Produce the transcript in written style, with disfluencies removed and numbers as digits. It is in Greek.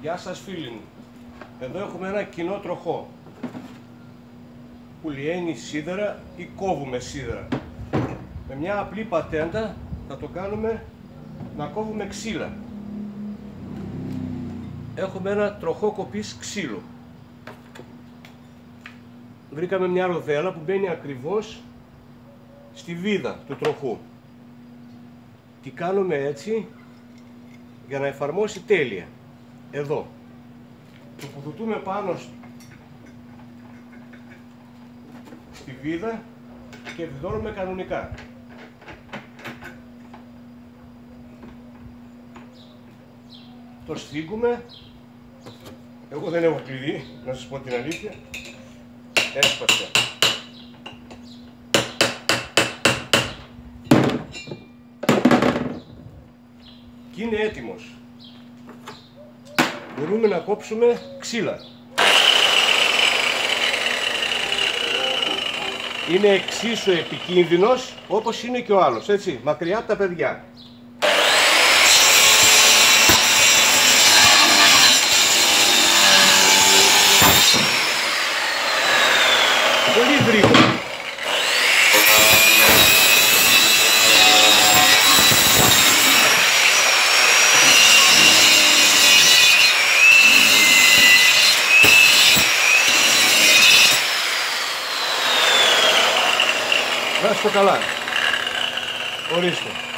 Γεια σας φίλοι μου. Εδώ έχουμε ένα κοινό τροχό που λιένει σίδερα ή κόβουμε σίδερα. Με μια απλή πατέντα θα το κάνουμε να κόβουμε ξύλα. Έχουμε ένα τροχό κοπής ξύλο. Βρήκαμε μια ροδέλα που μπαίνει ακριβώς στη βίδα του τροχού. Τι κάνουμε έτσι για να εφαρμόσει τέλεια. Εδώ. Τοποθετούμε πάνω στη βίδα και βιδώνουμε κανονικά. Το σφίγγουμε. Εγώ δεν έχω κλειδί, να σας πω την αλήθεια. Έσπασε. Και είναι έτοιμος. Μπορούμε να κόψουμε ξύλα. Είναι εξίσου επικίνδυνος όπως είναι και ο άλλος, έτσι, μακριά από τα παιδιά. Πολύ γρήγορα. Να είστε καλά. Ορίστε.